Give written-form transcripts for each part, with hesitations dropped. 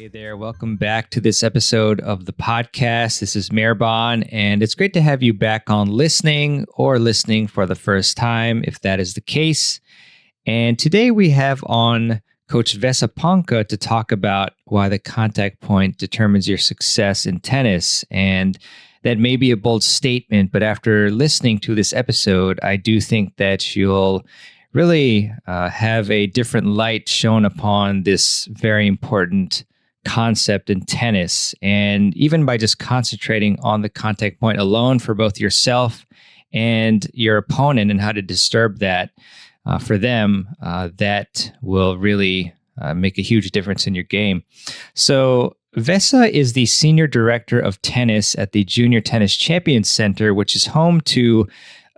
Hey there, welcome back to this episode of the podcast. This is Mirban, and it's great to have you back on listening or listening for the first time, if that is the case. And today we have on Coach Vesa Ponkka to talk about why the contact point determines your success in tennis. And that may be a bold statement, but after listening to this episode, I do think that you'll really have a different light shown upon this very important concept in tennis. And even by just concentrating on the contact point alone for both yourself and your opponent and how to disturb that for them, that will really make a huge difference in your game. So Vesa is the Senior Director of Tennis at the Junior Tennis Champions Center, which is home to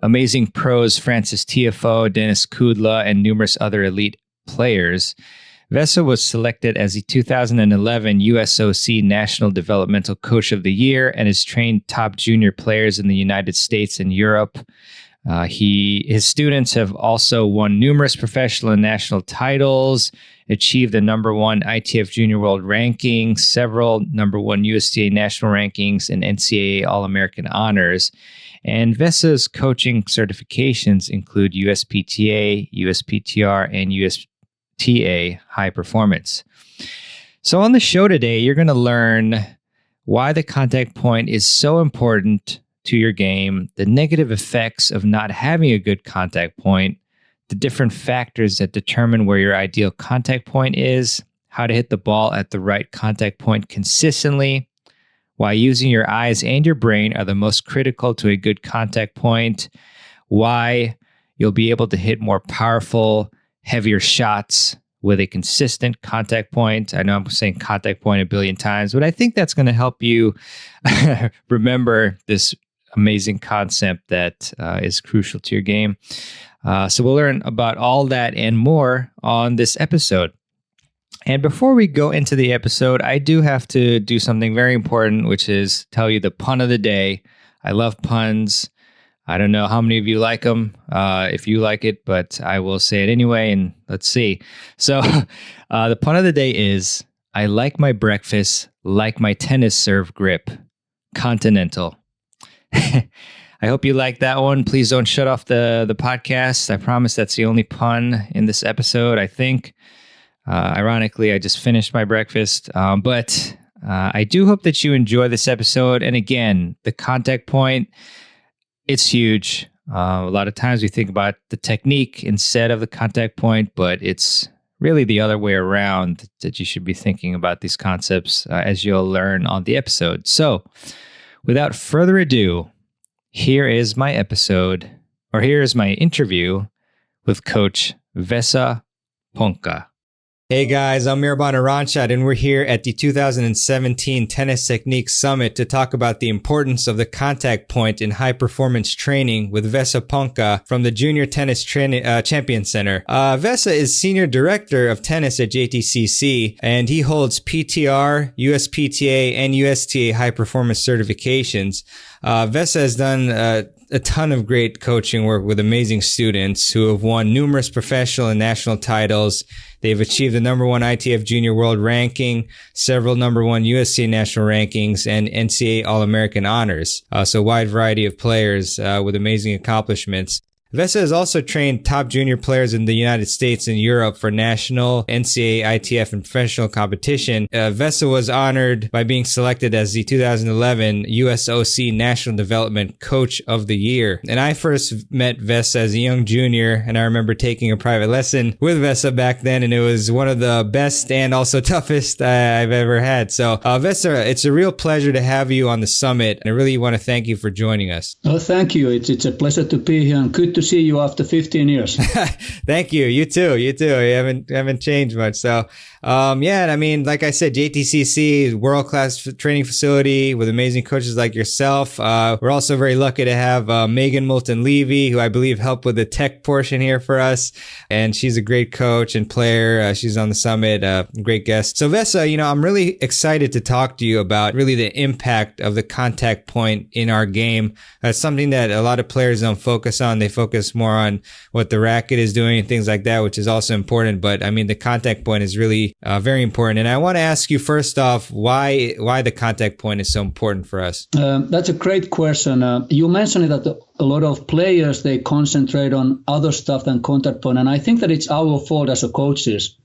amazing pros Frances Tiafoe, Denis Kudla, and numerous other elite players. Vesa was selected as the 2011 USOC National Developmental Coach of the Year and has trained top junior players in the United States and Europe. His students have also won numerous professional and national titles, achieved the #1 ITF Junior World Ranking, several #1 USTA National Rankings, and NCAA All-American honors. And Vesa's coaching certifications include USPTA, USPTR, and USPTA High Performance. So on the show today, you're going to learn why the contact point is so important to your game, the negative effects of not having a good contact point, the different factors that determine where your ideal contact point is, how to hit the ball at the right contact point consistently, why using your eyes and your brain are the most critical to a good contact point, why you'll be able to hit more powerful, heavier shots with a consistent contact point. I know I'm saying contact point a billion times, but I think that's going to help you remember this amazing concept that is crucial to your game. So we'll learn about all that and more on this episode. And before we go into the episode, I do have to do something very important, which is tell you the pun of the day. I love puns. I don't know how many of you like them, if you like it, but I will say it anyway, and let's see. So the pun of the day is, I like my breakfast like my tennis serve grip, continental. I hope you like that one. Please don't shut off the podcast. I promise that's the only pun in this episode, I think. Ironically, I just finished my breakfast, but I do hope that you enjoy this episode. And again, the contact point, it's huge. A lot of times we think about the technique instead of the contact point, but it's really the other way around that you should be thinking about these concepts as you'll learn on the episode. So without further ado, here is my interview with Coach Vesa Ponkka. Hey guys, I'm Mirban Aranchad, and we're here at the 2017 Tennis Technique Summit to talk about the importance of the contact point in high performance training with Vesa Ponkka from the Junior Tennis Champion Center. Vesa is Senior Director of Tennis at JTCC, and he holds PTR, USPTA, and USTA High Performance certifications. Vesa has done a ton of great coaching work with amazing students who have won numerous professional and national titles. They've achieved the #1 ITF Junior World Ranking, several #1 USTA National Rankings, and NCAA All-American honors. So a wide variety of players with amazing accomplishments. Vesa has also trained top junior players in the United States and Europe for national, NCAA, ITF, and professional competition. Vesa was honored by being selected as the 2011 USOC National Developmental Coach of the Year. And I first met Vesa as a young junior, and I remember taking a private lesson with Vesa back then, and it was one of the best and also toughest I've ever had. So, Vesa, it's a real pleasure to have you on the summit, and I really want to thank you for joining us. Oh, thank you. It's a pleasure to be here, and good to see you after 15 years. Thank you. You too. You haven't changed much. So, yeah, I mean, like I said, JTCC, world-class training facility with amazing coaches like yourself. We're also very lucky to have Megan Moulton-Levy, who I believe helped with the tech portion here for us. And she's a great coach and player. She's on the summit, great guest. So Vesa, I'm really excited to talk to you about really the impact of the contact point in our game. That's something that a lot of players don't focus on. They focus focus more on what the racket is doing and things like that, which is also important. But I mean, the contact point is really very important. And I want to ask you first off, why the contact point is so important for us? That's a great question. You mentioned that a lot of players, they concentrate on other stuff than contact point. And I think that it's our fault as a coaches.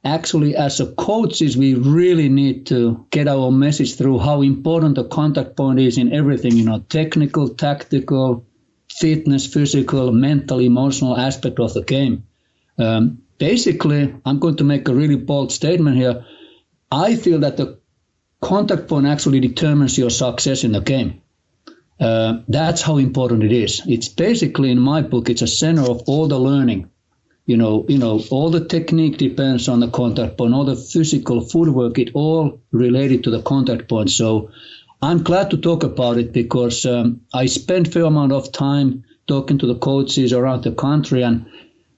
Actually, as a coaches, we really need to get our message through how important the contact point is in everything, technical, tactical, fitness, physical, mental, emotional aspect of the game. Basically, I'm going to make a really bold statement here. I feel that the contact point actually determines your success in the game. That's how important it is. It's basically, in my book, it's a center of all the learning. All the technique depends on the contact point, all the physical footwork, it all related to the contact point. So I'm glad to talk about it because I spent a fair amount of time talking to the coaches around the country, and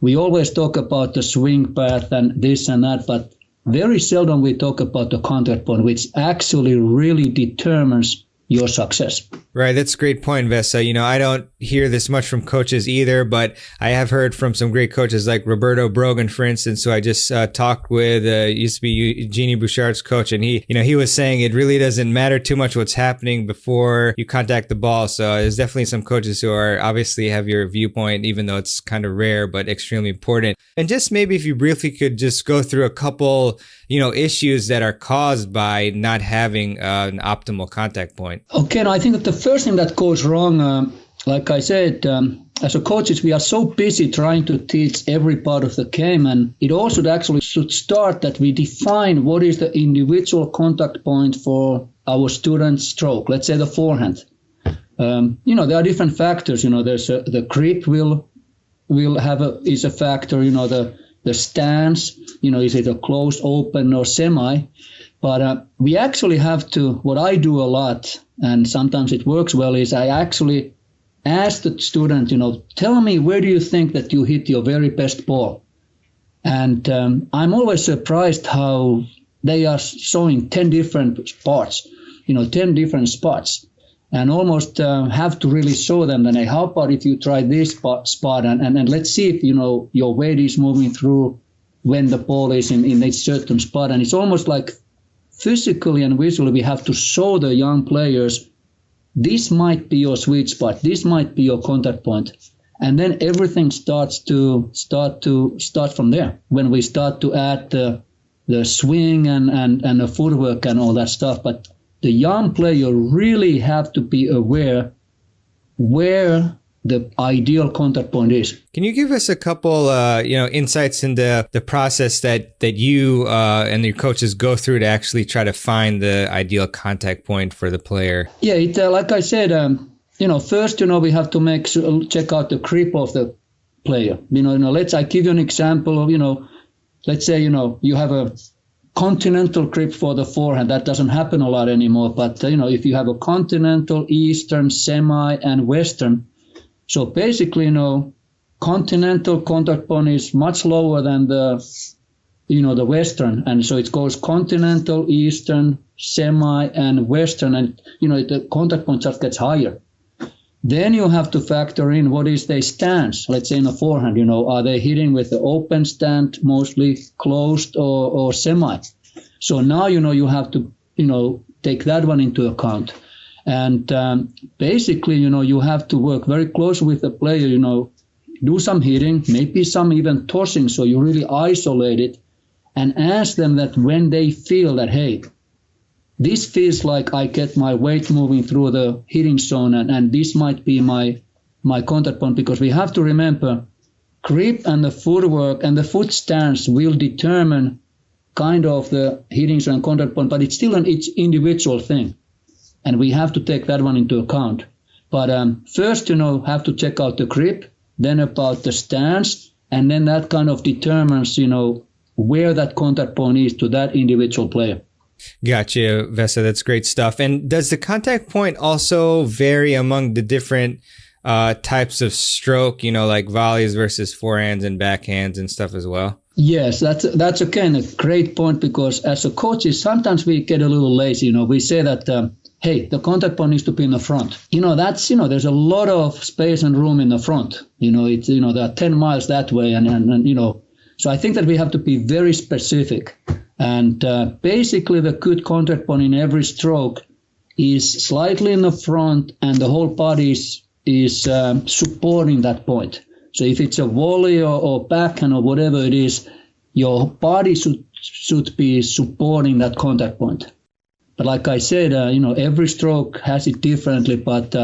we always talk about the swing path and this and that, but very seldom we talk about the contact point, which actually really determines your success. Right. That's a great point, Vesa. I don't hear this much from coaches either, but I have heard from some great coaches like Roberto Brogan, for instance, who I just talked with, used to be Jeannie Bouchard's coach. And he was saying it really doesn't matter too much what's happening before you contact the ball. So there's definitely some coaches who are obviously have your viewpoint, even though it's kind of rare, but extremely important. And just maybe if you briefly could just go through a couple, issues that are caused by not having an optimal contact point. Okay, I think that the first thing that goes wrong, like I said, as a coaches, we are so busy trying to teach every part of the game, and it also actually should start that we define what is the individual contact point for our student's stroke. Let's say the forehand. There are different factors. There's the grip is a factor. The stance. Is it a closed, open, or semi? But we actually have to. What I do a lot, and sometimes it works well, is I actually ask the student, tell me, where do you think that you hit your very best ball? And I'm always surprised how they are showing 10 different spots, 10 different spots, and almost have to really show them that, hey, how about if you try this spot and let's see if, your weight is moving through when the ball is in a certain spot. And it's almost like physically and visually we have to show the young players, this might be your sweet spot, this might be your contact point. And then everything starts from there. When we start to add the swing and the footwork and all that stuff. But the young player really have to be aware where the ideal contact point is. Can you give us a couple, insights into the process that you and your coaches go through to actually try to find the ideal contact point for the player? Yeah, like I said, first, we have to check out the grip of the player. I give you an example of, let's say, you have a continental grip for the forehand. That doesn't happen a lot anymore. But, if you have a continental, eastern, semi, and western, so basically, continental contact point is much lower than the western. And so it goes continental, eastern, semi, and western. And, the contact point just gets higher. Then you have to factor in what is their stance. Let's say in the forehand, are they hitting with the open stand, mostly closed or semi? So now, you have to, take that one into account. And basically, you have to work very close with the player, do some hitting, maybe some even tossing, so you really isolate it and ask them that when they feel that, hey, this feels like I get my weight moving through the hitting zone and this might be my contact point, because we have to remember grip and the footwork and the foot stance will determine kind of the hitting zone and contact point, but it's still an individual thing. And we have to take that one into account. But first, have to check out the grip, then about the stance, and then that kind of determines, where that contact point is to that individual player. Gotcha, Vesa. That's great stuff. And does the contact point also vary among the different types of stroke, like volleys versus forehands and backhands and stuff as well? Yes, that's again a great point, because as a coach, sometimes we get a little lazy. We say that hey, the contact point needs to be in the front. That's, there's a lot of space and room in the front. It's, there are 10 miles that way. And so I think that we have to be very specific. And basically the good contact point in every stroke is slightly in the front and the whole body is supporting that point. So if it's a volley or backhand or whatever it is, your body should be supporting that contact point. But like I said, every stroke has it differently, but,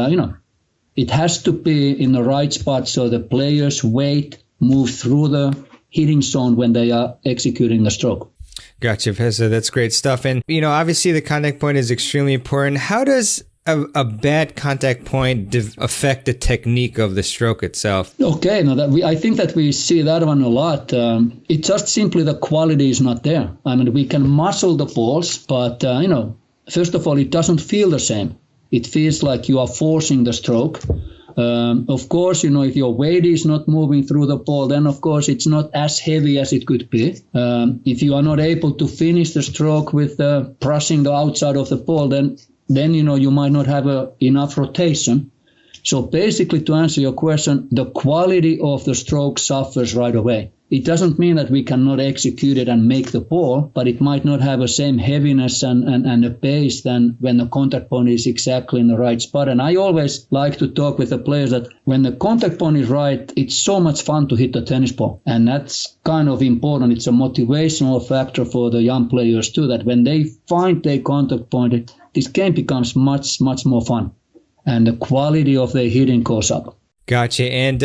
it has to be in the right spot so the player's weight moves through the hitting zone when they are executing the stroke. Gotcha, Vesa. That's great stuff. And, obviously the contact point is extremely important. How does a bad contact point affect the technique of the stroke itself? Okay, I think that we see that one a lot. It's just simply the quality is not there. I mean, we can muscle the balls, but, first of all, it doesn't feel the same. It feels like you are forcing the stroke. Of course, if your weight is not moving through the ball, then of course it's not as heavy as it could be. If you are not able to finish the stroke with brushing the outside of the ball, then you might not have enough rotation. So basically, to answer your question, the quality of the stroke suffers right away. It doesn't mean that we cannot execute it and make the ball, but it might not have the same heaviness and a pace than when the contact point is exactly in the right spot. And I always like to talk with the players that when the contact point is right, it's so much fun to hit the tennis ball. And that's kind of important. It's a motivational factor for the young players too, that when they find their contact point, this game becomes much, much more fun. And the quality of their hitting goes up. Gotcha. And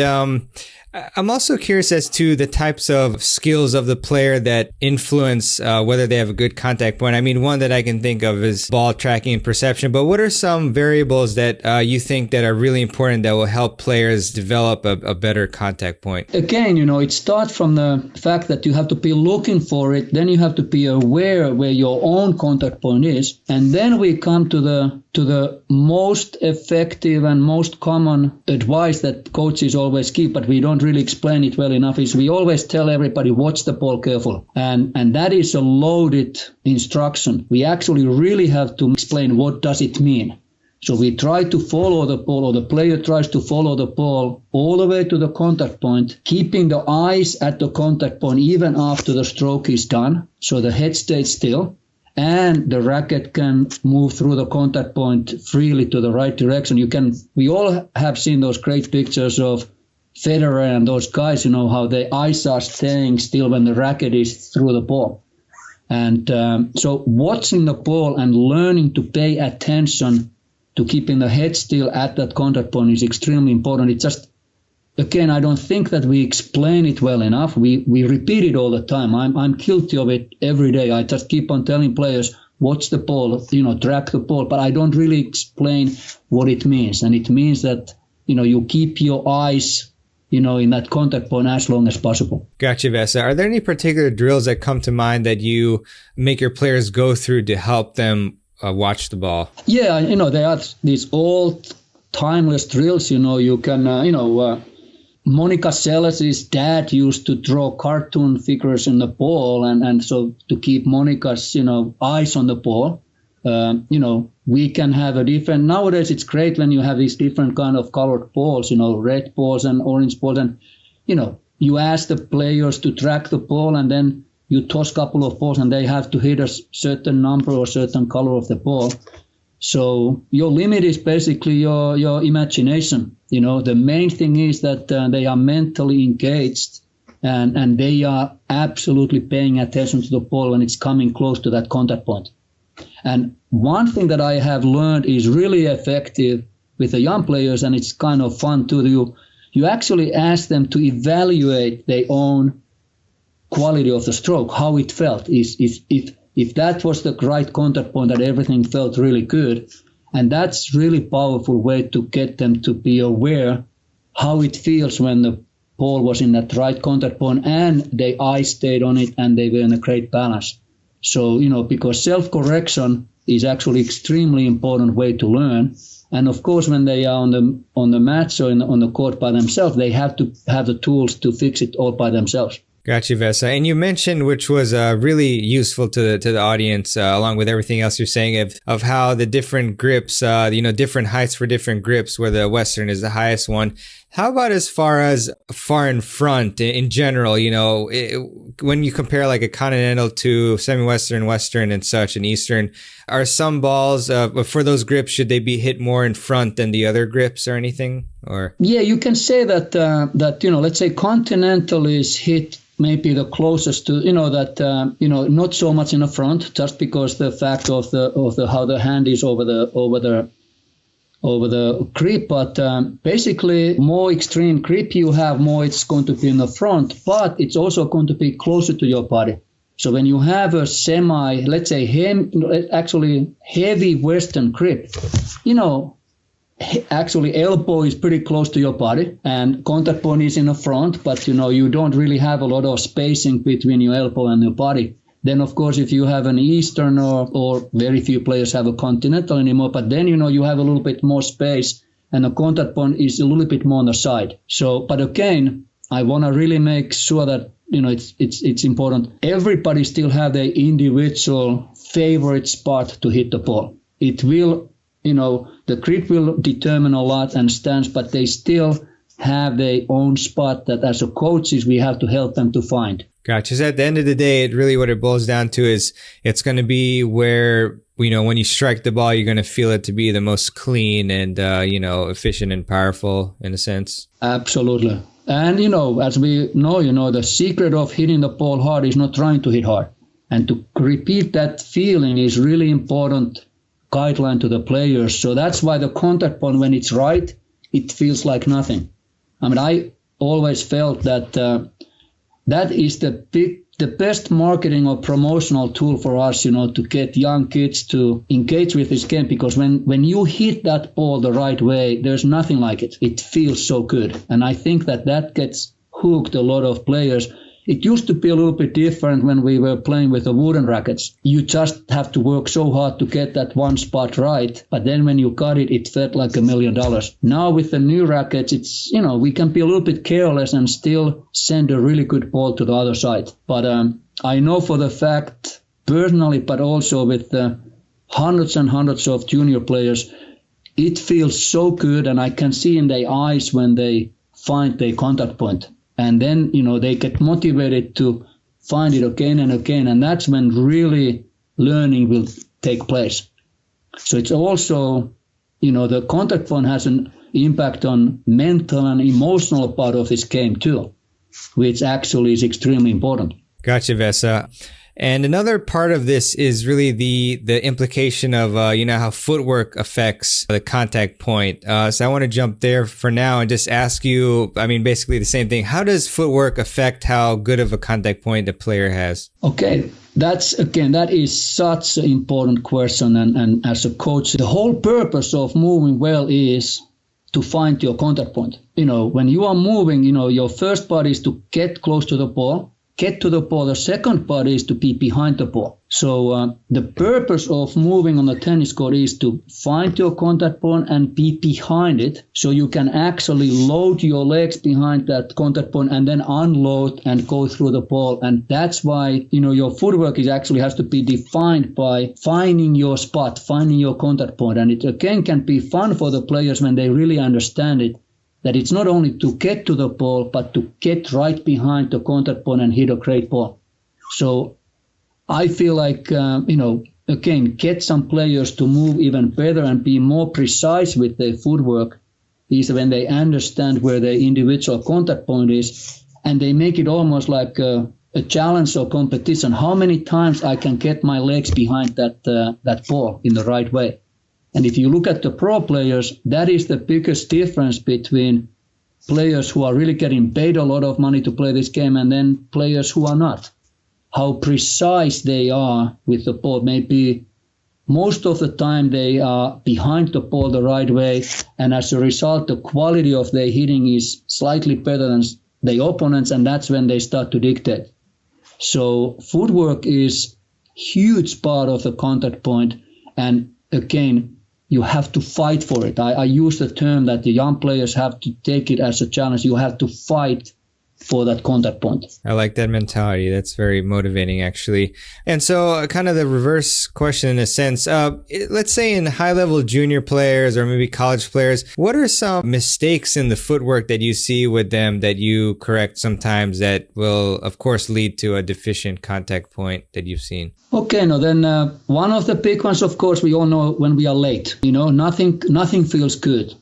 I'm also curious as to the types of skills of the player that influence whether they have a good contact point. I mean, one that I can think of is ball tracking and perception, but what are some variables that you think that are really important that will help players develop a better contact point? Again, it starts from the fact that you have to be looking for it, then you have to be aware where your own contact point is, and then we come to the most effective and most common advice that coaches always give, but we don't really explain it well enough, is we always tell everybody, watch the ball careful. And that is a loaded instruction. We actually really have to explain what does it mean. So we try to follow the ball, or the player tries to follow the ball all the way to the contact point, keeping the eyes at the contact point even after the stroke is done, so the head stays still. And the racket can move through the contact point freely to the right direction. We all have seen those great pictures of Federer and those guys, how their eyes are staying still when the racket is through the ball. And so watching the ball and learning to pay attention to keeping the head still at that contact point is extremely important. It's just, again, I don't think that we explain it well enough. We repeat it all the time. I'm guilty of it every day. I just keep on telling players, watch the ball, track the ball, but I don't really explain what it means. And it means that, you keep your eyes, in that contact point as long as possible. Gotcha, Vesa. Are there any particular drills that come to mind that you make your players go through to help them watch the ball? Yeah, there are these old timeless drills, you can, Monica Seles' dad used to draw cartoon figures in the ball, and so to keep Monica's, eyes on the ball, we can have a different, nowadays it's great when you have these different kind of colored balls, red balls and orange balls, and, you ask the players to track the ball, and then you toss a couple of balls and they have to hit a certain number or certain color of the ball. So your limit is basically your imagination. The main thing is that they are mentally engaged and they are absolutely paying attention to the ball when it's coming close to that contact point. And one thing that I have learned is really effective with the young players, and it's kind of fun too. You actually ask them to evaluate their own quality of the stroke, how it felt. If that was the right contact point, that everything felt really good. And that's really powerful way to get them to be aware how it feels when the ball was in that right contact point and their eyes stayed on it and they were in a great balance. So, because self-correction is actually extremely important way to learn. And of course, when they are on the match or on the court by themselves, they have to have the tools to fix it all by themselves. Gotcha, Vesa. And you mentioned, which was really useful to the audience, along with everything else you're saying, of how the different grips, different heights for different grips, where the Western is the highest one. How about as far in front in general? When you compare like a continental to semi-Western, Western, and such, and Eastern, are some balls for those grips, should they be hit more in front than the other grips or anything? Or yeah, you can say that let's say continental is hit maybe the closest to not so much in the front, just because the fact of the how the hand is over the grip, but basically more extreme grip you have, more it's going to be in the front, but it's also going to be closer to your body. So when you have a let's say actually heavy Western grip, actually elbow is pretty close to your body and contact point is in the front, but you don't really have a lot of spacing between your elbow and your body. Then, of course, if you have an Eastern or very few players have a continental anymore, but then, you have a little bit more space and the contact point is a little bit more on the side. So, but again, I want to really make sure that, it's important. Everybody still have their individual favorite spot to hit the ball. It will, the grip will determine a lot and stance, but they still have their own spot that as a coaches, we have to help them to find. Gotcha. So at the end of the day, what it boils down to is it's going to be where, when you strike the ball, you're going to feel it to be the most clean and, efficient and powerful in a sense. Absolutely. And, as we know, the secret of hitting the ball hard is not trying to hit hard. And to repeat that feeling is really important guideline to the players. So that's why the contact point, when it's right, it feels like nothing. I always felt that that is the best marketing or promotional tool for us, to get young kids to engage with this game, because when you hit that ball the right way, there's nothing like it. It feels so good. And I think that gets hooked a lot of players. It used to be a little bit different when we were playing with the wooden rackets. You just have to work so hard to get that one spot right. But then when you got it, it felt like $1 million. Now with the new rackets, it's, we can be a little bit careless and still send a really good ball to the other side. But I know for the fact, personally, but also with the hundreds and hundreds of junior players, it feels so good. And I can see in their eyes when they find their contact point. And then, they get motivated to find it again and again. And that's when really learning will take place. So it's also, the contact point has an impact on mental and emotional part of this game too, which actually is extremely important. Gotcha, Vesa. And another part of this is really the implication of, how footwork affects the contact point. So I want to jump there for now and just ask you, basically the same thing. How does footwork affect how good of a contact point the player has? Okay. That is such an important question. And as a coach, the whole purpose of moving well is to find your contact point. When you are moving, your first part is to get close to the ball. Get to the ball. The second part is to be behind the ball. So the purpose of moving on the tennis court is to find your contact point and be behind it, so you can actually load your legs behind that contact point and then unload and go through the ball. And that's why, your footwork has to be defined by finding your spot, finding your contact point. And it again can be fun for the players when they really understand it, that it's not only to get to the ball, but to get right behind the contact point and hit a great ball. So I feel like, get some players to move even better and be more precise with their footwork is when they understand where their individual contact point is, and they make it almost like a challenge or competition. How many times I can get my legs behind that ball in the right way. And if you look at the pro players, that is the biggest difference between players who are really getting paid a lot of money to play this game and then players who are not. How precise they are with the ball. Maybe most of the time they are behind the ball the right way, and as a result, the quality of their hitting is slightly better than their opponents, and that's when they start to dictate. So footwork is a huge part of the contact point, and again, you have to fight for it. I use the term that the young players have to take it as a challenge. You have to fight for that contact point. I like that mentality. That's very motivating, actually. And so kind of the reverse question in a sense, let's say in high-level junior players or maybe college players, what are some mistakes in the footwork that you see with them that you correct sometimes that will, of course, lead to a deficient contact point that you've seen? Okay, then one of the big ones, of course, we all know when we are late. Nothing feels good.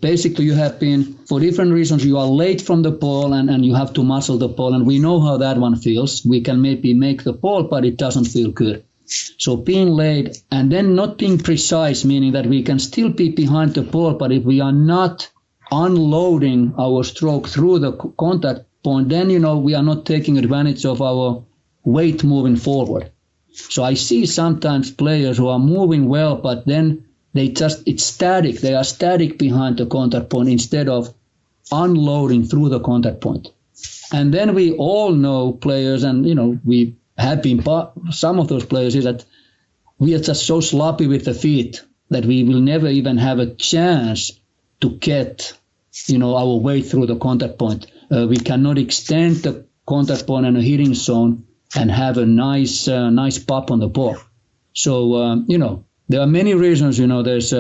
Basically you have been, for different reasons, you are late from the ball and you have to muscle the ball. And we know how that one feels. We can maybe make the ball, but it doesn't feel good. So being late and then not being precise, meaning that we can still be behind the ball, but if we are not unloading our stroke through the contact point, then, we are not taking advantage of our weight moving forward. So I see sometimes players who are moving well, but then it's static. They are static behind the contact point instead of unloading through the contact point. And then we all know players, and, we have been some of those players, is that we are just so sloppy with the feet that we will never even have a chance to get, our weight through the contact point. We cannot extend the contact point and a hitting zone and have a nice pop on the ball. So, there are many reasons, there's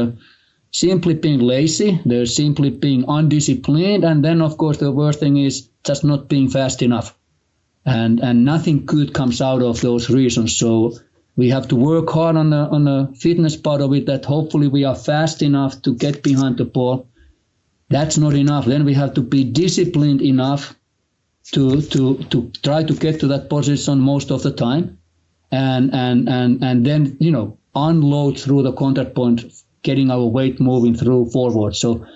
simply being lazy, there's simply being undisciplined, and then, of course, the worst thing is just not being fast enough. And nothing good comes out of those reasons. So we have to work hard on the fitness part of it, that hopefully we are fast enough to get behind the ball. That's not enough. Then we have to be disciplined enough to try to get to that position most of the time, and then unload through the contact point, getting our weight moving through forward. So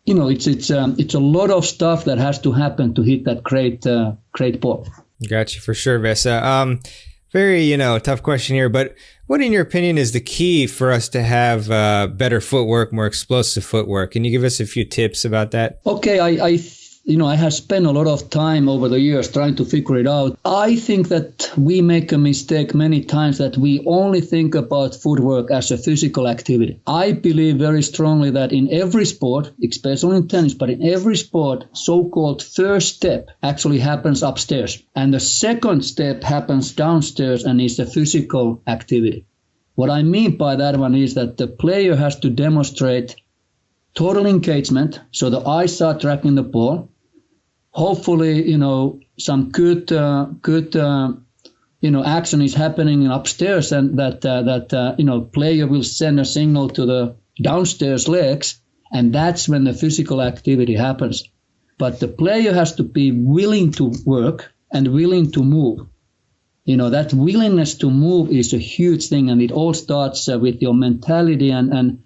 it's a lot of stuff that has to happen to hit that great ball. Gotcha, for sure, Vesa. Very tough question here, but what in your opinion is the key for us to have better footwork, more explosive footwork? Can you give us a few tips about that? Okay, I have spent a lot of time over the years trying to figure it out. I think that we make a mistake many times that we only think about footwork as a physical activity. I believe very strongly that in every sport, especially in tennis, but in every sport, so-called first step actually happens upstairs. And the second step happens downstairs and is a physical activity. What I mean by that one is that the player has to demonstrate total engagement, so the eyes are tracking the ball. Hopefully, some good action is happening upstairs, and that player will send a signal to the downstairs legs, and that's when the physical activity happens. But the player has to be willing to work and willing to move. That willingness to move is a huge thing, and it all starts with your mentality and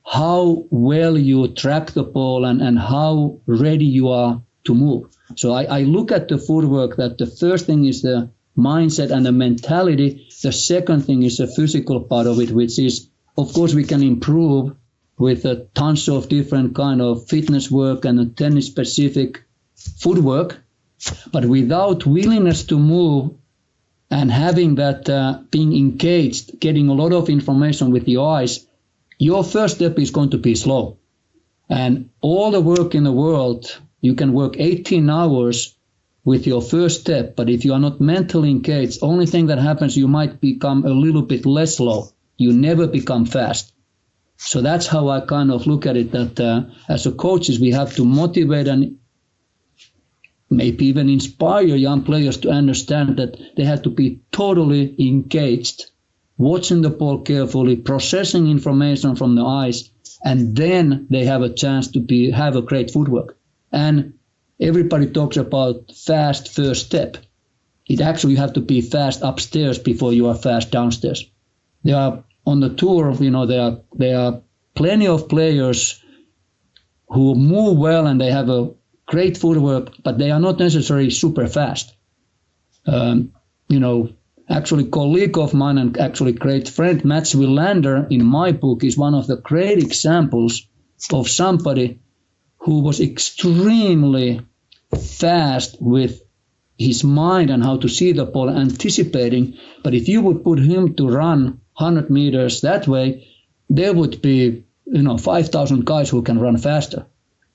how well you track the ball and how ready you are to move. So I look at the footwork that the first thing is the mindset and the mentality. The second thing is the physical part of it, which is, of course, we can improve with tons of different kind of fitness work and tennis-specific footwork. But without willingness to move and having that being engaged, getting a lot of information with your eyes, your first step is going to be slow. And all the work in the world, you can work 18 hours with your first step, but if you are not mentally engaged, only thing that happens, you might become a little bit less slow. You never become fast. So that's how I kind of look at it, that as a coaches, we have to motivate and maybe even inspire young players to understand that they have to be totally engaged, watching the ball carefully, processing information from the eyes, and then they have a chance to have a great footwork. And everybody talks about fast first step. It actually, you have to be fast upstairs before you are fast downstairs. There are on the tour, there are plenty of players who move well and they have a great footwork, but they are not necessarily super fast. Actually, colleague of mine and actually great friend, Mats Wilander, in my book, is one of the great examples of somebody who was extremely fast with his mind and how to see the ball, anticipating. But if you would put him to run 100 meters that way, there would be 5,000 guys who can run faster.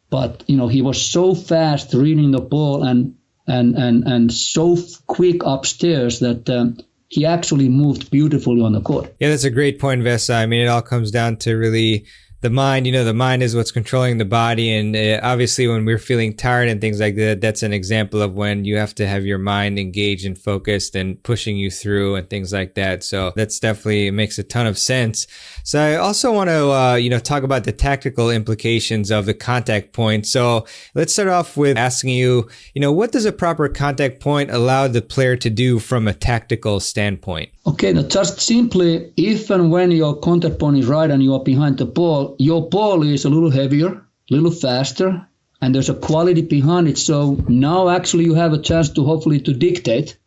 But he was so fast reading the ball and and so quick upstairs that he actually moved beautifully on the court. Yeah, that's a great point, Vesa. I mean, it all comes down to really the mind. The mind is what's controlling the body. And obviously, when we're feeling tired and things like that, that's an example of when you have to have your mind engaged and focused and pushing you through and things like that. So that's definitely makes a ton of sense. So I also want to, talk about the tactical implications of the contact point. So let's start off with asking you, what does a proper contact point allow the player to do from a tactical standpoint? Okay, now just simply, if and when your contact point is right and you are behind the ball, your ball is a little heavier, a little faster, and there's a quality behind it. So now actually you have a chance to hopefully to dictate.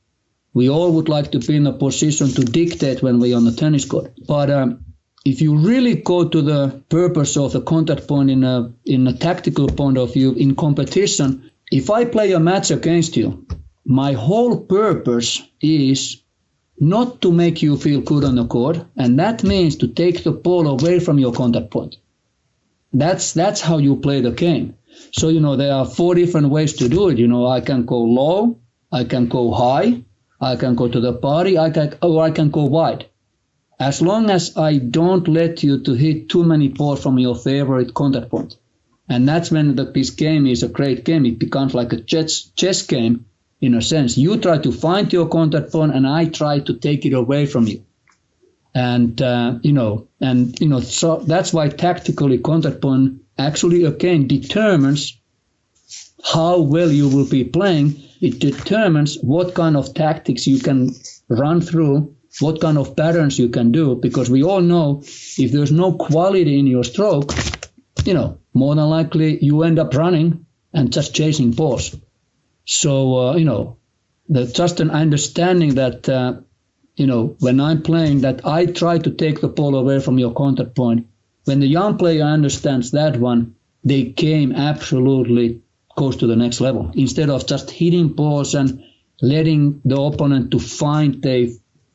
We all would like to be in a position to dictate when we're on the tennis court. But if you really go to the purpose of the contact point in a tactical point of view in competition, if I play a match against you, my whole purpose is not to make you feel good on the court, and that means to take the ball away from your contact point. That's how you play the game. So, there are 4 different ways to do it. I can go low, I can go high, I can go to the body, I can go wide. As long as I don't let you to hit too many balls from your favorite contact point. And that's when this game is a great game. It becomes like a chess game. In a sense, you try to find your contact point, and I try to take it away from you. And so that's why tactically contact point actually again determines how well you will be playing. It determines what kind of tactics you can run through, what kind of patterns you can do, because we all know if there's no quality in your stroke, more than likely you end up running and just chasing balls. So, just an understanding that, when I'm playing, that I try to take the ball away from your contact point. When the young player understands that one, the game absolutely goes to the next level. Instead of just hitting balls and letting the opponent to find their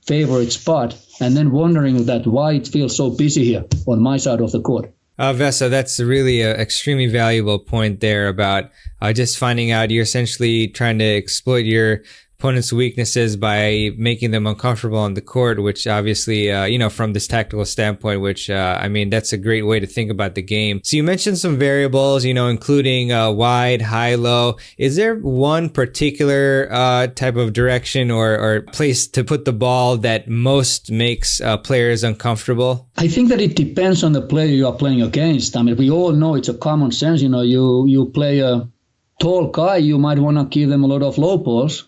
favorite spot and then wondering that why it feels so busy here on my side of the court. Vesa, that's really an extremely valuable point there about just finding out you're essentially trying to exploit your opponent's weaknesses by making them uncomfortable on the court, which obviously, from this tactical standpoint, which, that's a great way to think about the game. So you mentioned some variables, including wide, high, low. Is there one particular type of direction or place to put the ball that most makes players uncomfortable? I think that it depends on the player you are playing against. I mean, we all know it's a common sense. You play a tall guy, you might want to give them a lot of low balls.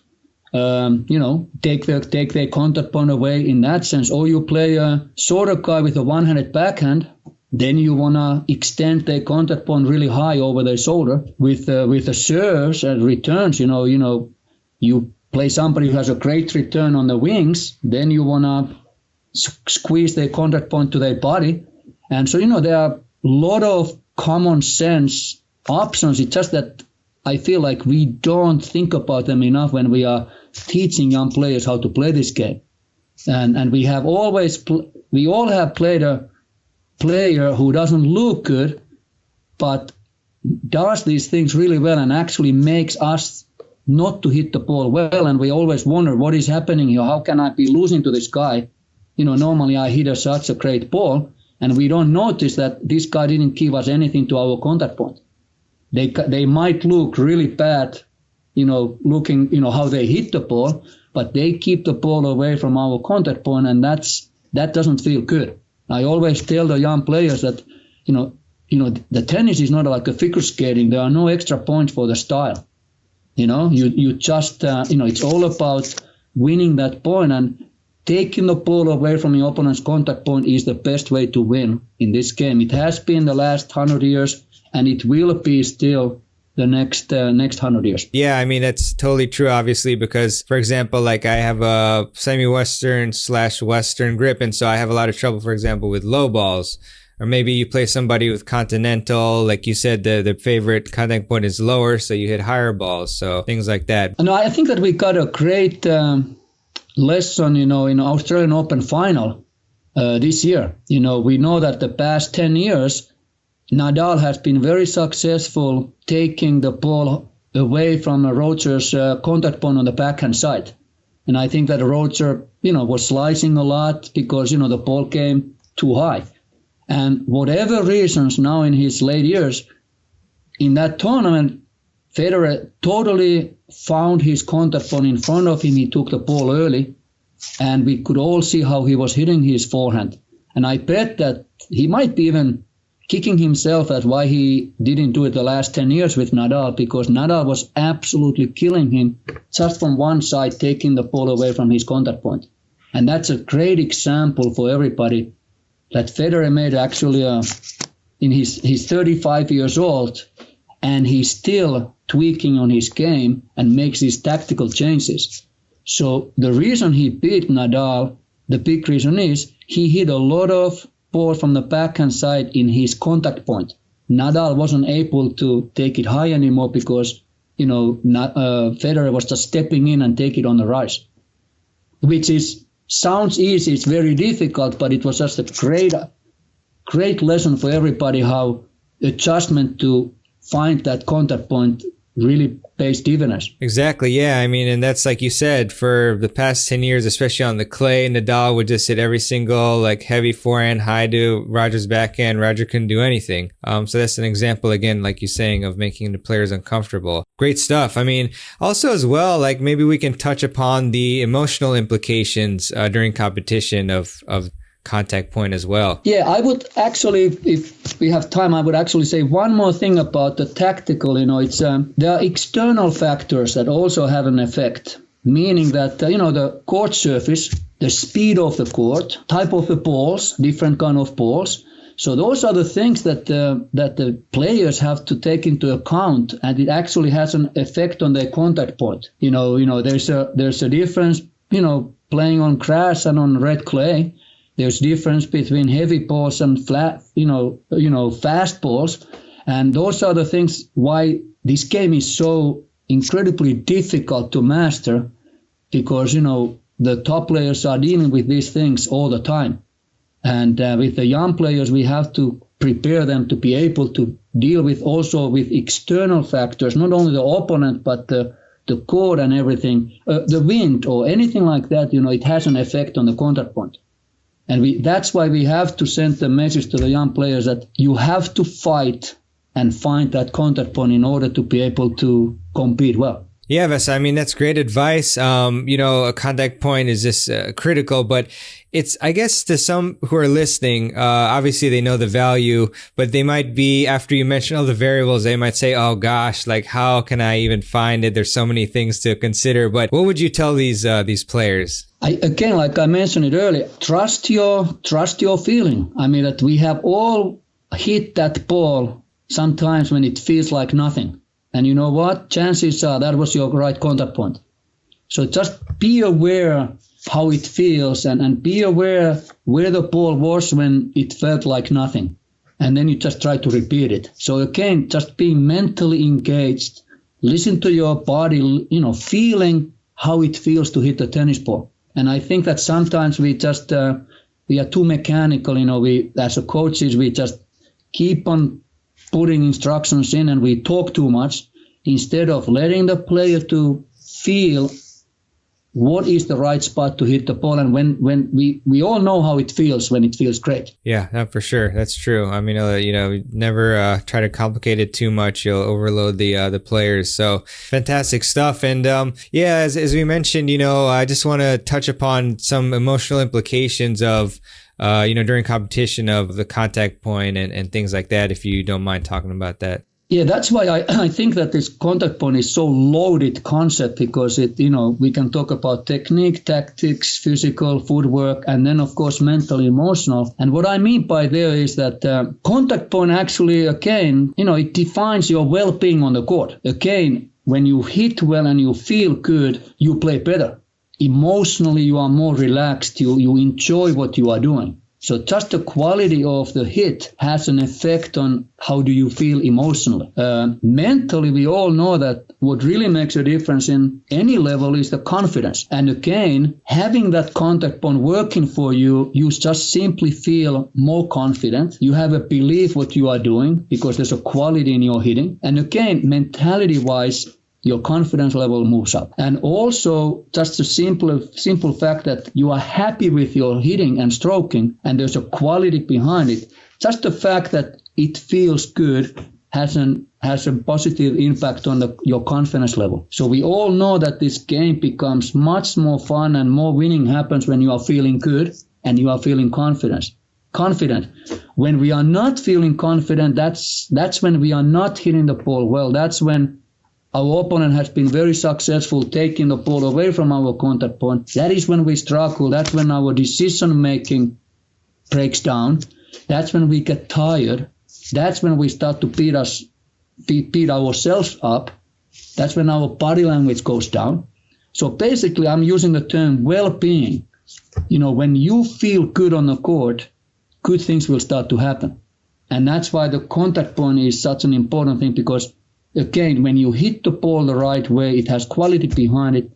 Take their contact point away in that sense. Or you play a shorter guy with a one-handed backhand, then you want to extend their contact point really high over their shoulder. With the serves and returns, you play somebody who has a great return on the wings, then you want to squeeze their contact point to their body. And so, there are a lot of common sense options. It's just that I feel like we don't think about them enough when we are teaching young players how to play this game. And we have we all have played a player who doesn't look good, but does these things really well and actually makes us not to hit the ball well. And we always wonder what is happening here. How can I be losing to this guy? Normally I hit such a great ball, and we don't notice that this guy didn't give us anything to our contact point. They might look really bad, looking, how they hit the ball, but they keep the ball away from our contact point, and that doesn't feel good. I always tell the young players that, the tennis is not like a figure skating. There are no extra points for the style. You just, it's all about winning that point, and taking the ball away from your opponent's contact point is the best way to win in this game. It has been the last 100 years. And it will be still the next 100 years. Yeah, that's totally true, obviously, because, for example, like I have a semi-Western/Western grip, and so I have a lot of trouble, for example, with low balls. Or maybe you play somebody with continental, like you said, the favorite contact point is lower, so you hit higher balls, so things like that. And I think that we got a great lesson, in Australian Open final this year. We know that the past 10 years, Nadal has been very successful taking the ball away from Roger's contact point on the backhand side. And I think that Roger, was slicing a lot because, the ball came too high. And whatever reasons now in his late years, in that tournament, Federer totally found his contact point in front of him. He took the ball early, and we could all see how he was hitting his forehand. And I bet that he might be even kicking himself at why he didn't do it the last 10 years with Nadal, because Nadal was absolutely killing him just from one side, taking the ball away from his contact point. And that's a great example for everybody that Federer made actually in his 35 years old, and he's still tweaking on his game and makes these tactical changes. So the reason he beat Nadal, the big reason is he hit a lot of ball from the backhand side in his contact point. Nadal wasn't able to take it high anymore because, Federer was just stepping in and take it on the rise, which sounds easy. It's very difficult, but it was just a great lesson for everybody how adjustment to find that contact point really pays dividends. Exactly, yeah. I mean, and that's like you said, for the past 10 years, especially on the clay, Nadal would just hit every single heavy forehand high to Roger's backhand. Roger couldn't do anything. So that's an example, again, like you're saying, of making the players uncomfortable. Great stuff. I mean, also as well, maybe we can touch upon the emotional implications during competition of contact point as well. Yeah, I would actually, if we have time, I would actually say one more thing about the tactical. It's there are external factors that also have an effect, meaning that the court surface, the speed of the court, type of the balls, different kind of balls. So those are the things that the players have to take into account, and it actually has an effect on their contact point. There's a difference, playing on grass and on red clay. There's difference between heavy balls and flat, fast balls. And those are the things why this game is so incredibly difficult to master, because, the top players are dealing with these things all the time. And with the young players, we have to prepare them to be able to deal with also with external factors, not only the opponent, but the court and everything, the wind or anything like that, it has an effect on the contact point. And that's why we have to send the message to the young players that you have to fight and find that contact point in order to be able to compete well. Yeah, Vesa, I mean, that's great advice. A contact point is just critical, but it's, I guess, to some who are listening, obviously they know the value, but they might be, after you mention all the variables, they might say, oh gosh, how can I even find it? There's so many things to consider. But what would you tell these players? Again, like I mentioned it earlier, trust your feeling. I mean, that we have all hit that ball sometimes when it feels like nothing. And you know what? Chances are that was your right contact point. So just be aware how it feels and be aware where the ball was when it felt like nothing. And then you just try to repeat it. So again, just being mentally engaged, listen to your body, feeling how it feels to hit the tennis ball. And I think that sometimes we just, we are too mechanical, we, as a coaches, we just keep on putting instructions in and we talk too much instead of letting the player to feel what is the right spot to hit the ball. And when we all know how it feels when it feels great. Yeah, for sure. That's true. I mean, never try to complicate it too much. You'll overload the players. So fantastic stuff. And as we mentioned, I just want to touch upon some emotional implications of during competition of the contact point and things like that, if you don't mind talking about that. Yeah, that's why I think that this contact point is so loaded concept, because we can talk about technique, tactics, physical, footwork, and then of course mental, emotional. And what I mean by there is that contact point actually, again, it defines your well-being on the court. Again, when you hit well and you feel good, you play better. Emotionally, you are more relaxed. You enjoy what you are doing. So just the quality of the hit has an effect on how do you feel emotionally. Mentally, we all know that what really makes a difference in any level is the confidence. And again, having that contact point working for you, you just simply feel more confident. You have a belief what you are doing because there's a quality in your hitting. And again, mentality-wise, your confidence level moves up. And also just the simple fact that you are happy with your hitting and stroking and there's a quality behind it, just the fact that it feels good has a positive impact on your confidence level. So we all know that this game becomes much more fun and more winning happens when you are feeling good and you are feeling confident. When we are not feeling confident, that's when we are not hitting the ball well. That's when our opponent has been very successful taking the ball away from our contact point. That is when we struggle. That's when our decision making breaks down. That's when we get tired. That's when we start to beat ourselves up. That's when our body language goes down. So basically, I'm using the term well-being. When you feel good on the court, good things will start to happen. And that's why the contact point is such an important thing, because, again, when you hit the ball the right way, it has quality behind it.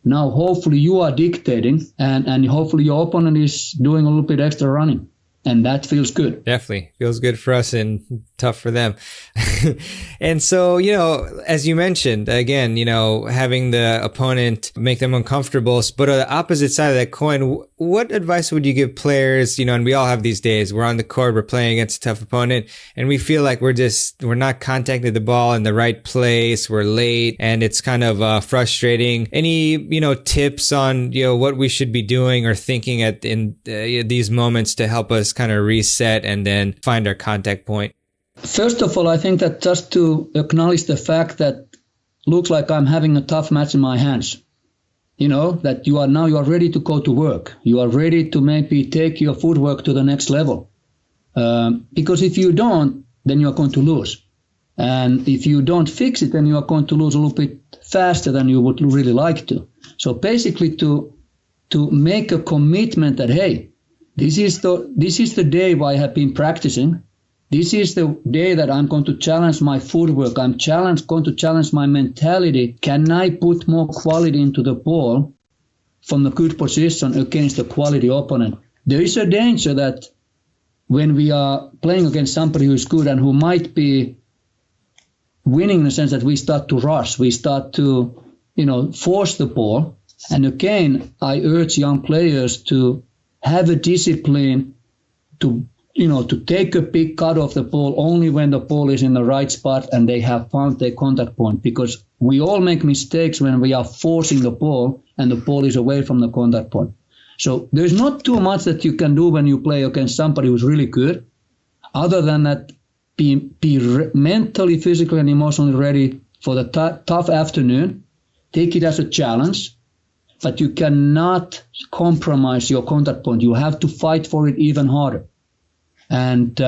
Now, hopefully, you are dictating, and hopefully your opponent is doing a little bit extra running. And that feels good. Definitely feels good for us and tough for them. And so, as you mentioned, again, having the opponent make them uncomfortable. But on the opposite side of that coin, what advice would you give players? And we all have these days. We're on the court, we're playing against a tough opponent, and we feel like we're not contacting the ball in the right place. We're late, and it's kind of frustrating. Any, tips on, what we should be doing or thinking in these moments to help us kind of reset and then find our contact point? First of all, I think that just to acknowledge the fact that looks like I'm having a tough match in my hands. That you are ready to go to work. You are ready to maybe take your footwork to the next level. Because if you don't, then you are going to lose. And if you don't fix it, then you are going to lose a little bit faster than you would really like to. So basically to make a commitment that, hey, this is the day where I have been practicing. This is the day that I'm going to challenge my footwork. I'm going to challenge my mentality. Can I put more quality into the ball from a good position against a quality opponent? There is a danger that when we are playing against somebody who is good and who might be winning in the sense that we start to rush, we start to, force the ball. And again, I urge young players to have a discipline to take a big cut of the ball only when the ball is in the right spot and they have found their contact point, because we all make mistakes when we are forcing the ball and the ball is away from the contact point. So there's not too much that you can do when you play against somebody who's really good, other than that be mentally, physically, and emotionally ready for the tough afternoon. Take it as a challenge, but you cannot compromise your contact point. You have to fight for it even harder. And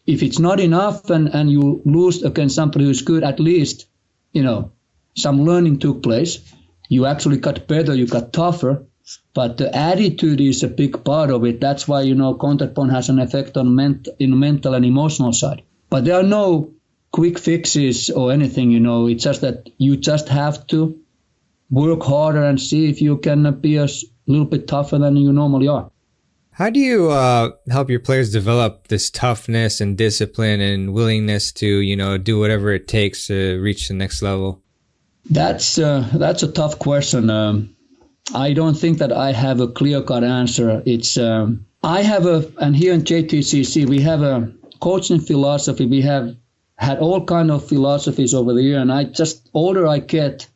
if it's not enough and you lose against somebody who's good, at least, some learning took place. You actually got better, you got tougher. But the attitude is a big part of it. That's why, contact point has an effect on mental and emotional side. But there are no quick fixes or anything, It's just that you just have to work harder and see if you can be a little bit tougher than you normally are. How do you help your players develop this toughness and discipline and willingness to, do whatever it takes to reach the next level? That's a tough question. I don't think that I have a clear-cut answer. It's and here in JTCC we have a coaching philosophy. We have had all kind of philosophies over the year, and older I get,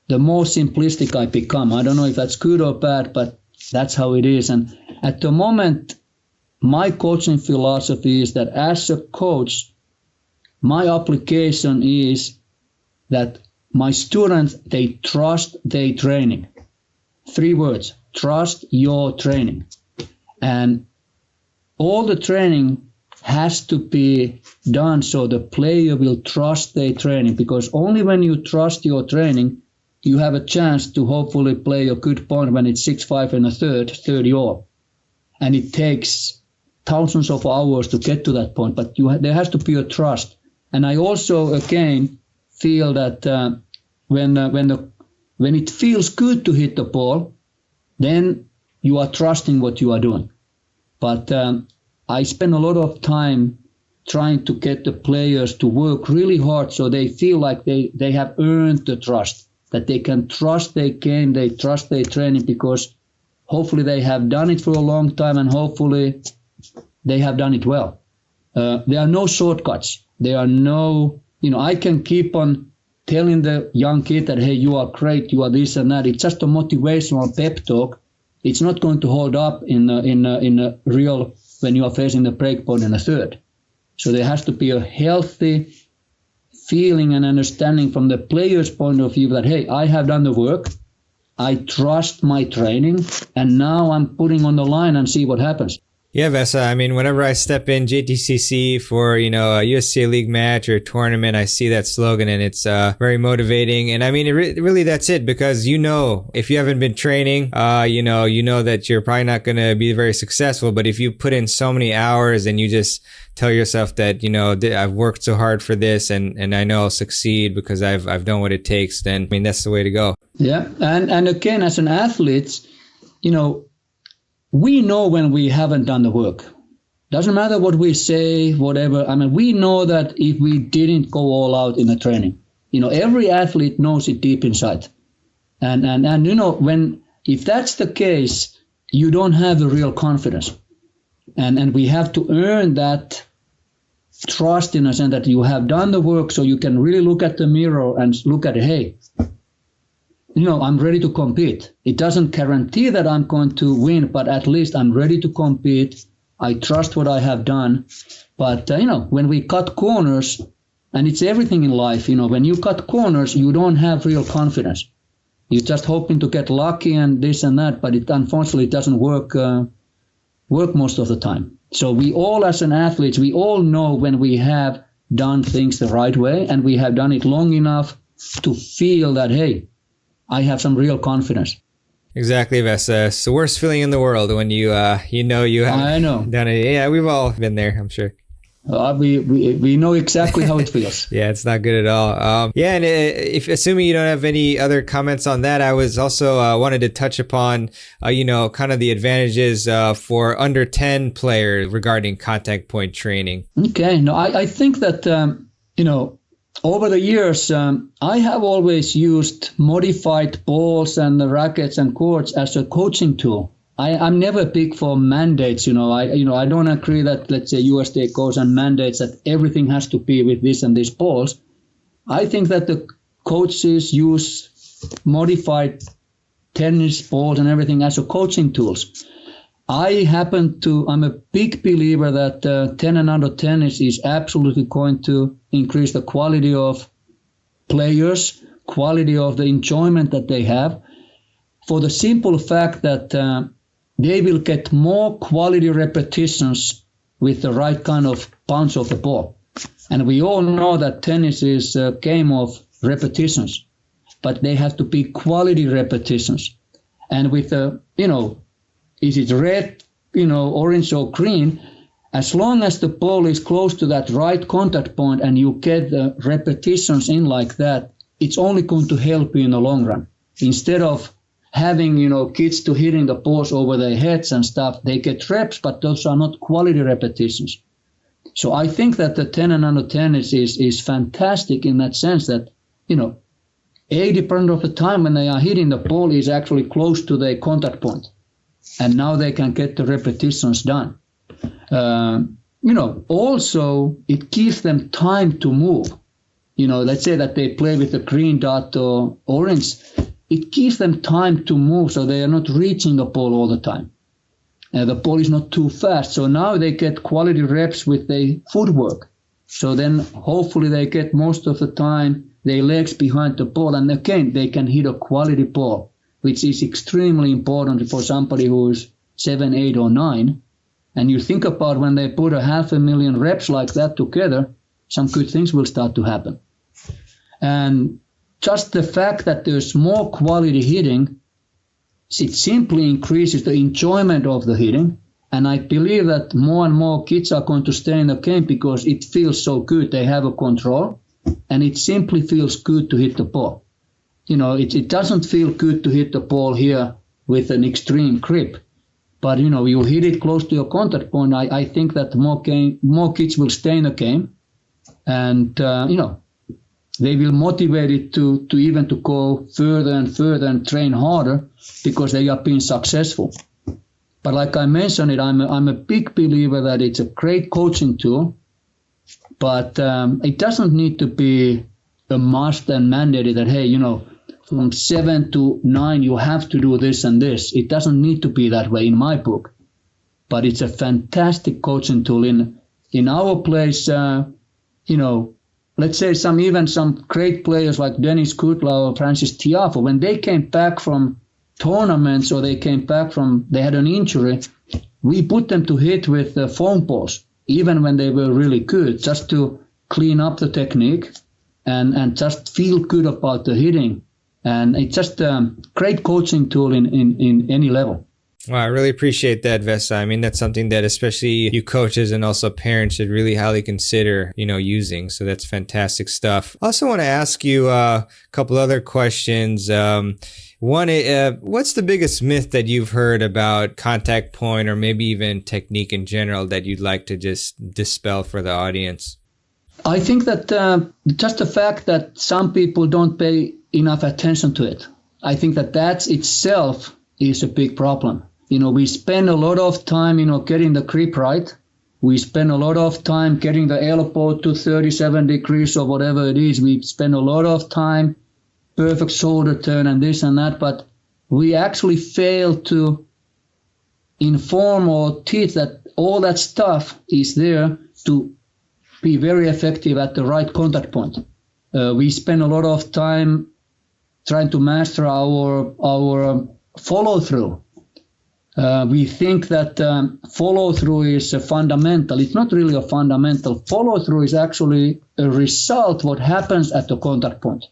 the more simplistic I become. I don't know if that's good or bad, but that's how it is. And at the moment, my coaching philosophy is that as a coach, my application is that my students, they trust their training. 3 words: trust your training. And all the training has to be done so the player will trust their training, because only when you trust your training, you have a chance to hopefully play a good point when it's 6-5 in a third, 30-all. And it takes thousands of hours to get to that point, but there has to be a trust. And I also, again, feel that when it feels good to hit the ball, then you are trusting what you are doing. But I spend a lot of time trying to get the players to work really hard so they feel like they have earned the trust, that they can trust their game, they trust their training, because hopefully they have done it for a long time and hopefully they have done it well. There are no shortcuts. There are no, I can keep on telling the young kid that, hey, you are great, you are this and that. It's just a motivational pep talk. It's not going to hold up in a real, when you are facing the break point in a third. So there has to be a healthy feeling and understanding from the player's point of view that, hey, I have done the work, I trust my training, and now I'm putting on the line and see what happens. Yeah, Vesa. I mean, whenever I step in JTCC for, a USTA League match or tournament, I see that slogan and it's very motivating. And I mean, really that's it, because if you haven't been training, you know that you're probably not going to be very successful. But if you put in so many hours and you just tell yourself that, I've worked so hard for this and I know I'll succeed because I've done what it takes, then, I mean, that's the way to go. Yeah. And again, as an athlete, we know when we haven't done the work. Doesn't matter what we say, whatever. I mean, we know that if we didn't go all out in the training, every athlete knows it deep inside. And if that's the case, you don't have the real confidence. And we have to earn that trust in a sense that you have done the work so you can really look at the mirror and look at it, hey, I'm ready to compete. It doesn't guarantee that I'm going to win, but at least I'm ready to compete. I trust what I have done. But, when we cut corners, and it's everything in life, when you cut corners, you don't have real confidence. You're just hoping to get lucky and this and that, but it unfortunately doesn't work most of the time. So we all, as an athlete, we all know when we have done things the right way and we have done it long enough to feel that, hey, I have some real confidence. Exactly, Vesa. It's the worst feeling in the world when you have done it. Yeah, we've all been there, I'm sure. We know exactly how it feels. Yeah, it's not good at all. And if assuming you don't have any other comments on that, I was also wanted to touch upon, kind of the advantages for under 10 players regarding contact point training. Okay. No, I think that, over the years, I have always used modified balls and the rackets and courts as a coaching tool. I'm never big for mandates. I don't agree that, let's say, USTA goes and mandates that everything has to be with this and these balls. I think that the coaches use modified tennis balls and everything as a coaching tools. I'm a big believer that 10 and under tennis is absolutely going to increase the quality of players, quality of the enjoyment that they have, for the simple fact that they will get more quality repetitions with the right kind of punch of the ball. And we all know that tennis is a game of repetitions, but they have to be quality repetitions. And with is it red, orange or green, as long as the ball is close to that right contact point and you get the repetitions in like that, it's only going to help you in the long run. Instead of having, kids to hitting the balls over their heads and stuff, they get reps, but those are not quality repetitions. So I think that the 10 and under tennis is fantastic in that sense that, 80% of the time when they are hitting the ball is actually close to their contact point. And now they can get the repetitions done. Also it gives them time to move. Let's say that they play with a green dot or orange. It gives them time to move so they are not reaching the ball all the time. The ball is not too fast. So now they get quality reps with their footwork. So then hopefully they get most of the time their legs behind the ball. And again, they can hit a quality ball, which is extremely important for somebody who is 7, 8, or 9. And you think about when they put 500,000 reps like that together, some good things will start to happen. And just the fact that there's more quality hitting, it simply increases the enjoyment of the hitting. And I believe that more and more kids are going to stay in the game because it feels so good. They have a control, and it simply feels good to hit the ball. It doesn't feel good to hit the ball here with an extreme grip. but you hit it close to your contact point, I think that more kids will stay in the game, and they will motivate it to even to go further and further and train harder because they are being successful. But like I mentioned I'm a big believer that it's a great coaching tool, but it doesn't need to be a must and mandated that, hey, from 7 to 9 you have to do this and this. It doesn't need to be that way in my book, but it's a fantastic coaching tool. In our place, let's say some great players like Denis Kudla or Frances Tiafoe, when they came back from tournaments or they had an injury, we put them to hit with foam balls, even when they were really good, just to clean up the technique and just feel good about the hitting. And it's just a great coaching tool in any level. Well, I really appreciate that, Vesa. I mean, that's something that especially you coaches and also parents should really highly consider, using. So that's fantastic stuff. I also want to ask you a couple other questions. One, what's the biggest myth that you've heard about contact point or maybe even technique in general that you'd like to just dispel for the audience? I think that just the fact that some people don't pay enough attention to it, I think that itself is a big problem. We spend a lot of time, getting the grip right. We spend a lot of time getting the elbow to 37 degrees or whatever it is. We spend a lot of time, perfect shoulder turn and this and that, but we actually fail to inform or teach that all that stuff is there to be very effective at the right contact point. We spend a lot of time trying to master our follow-through. We think that follow-through is a fundamental. It's not really a fundamental. Follow-through is actually a result what happens at the contact point.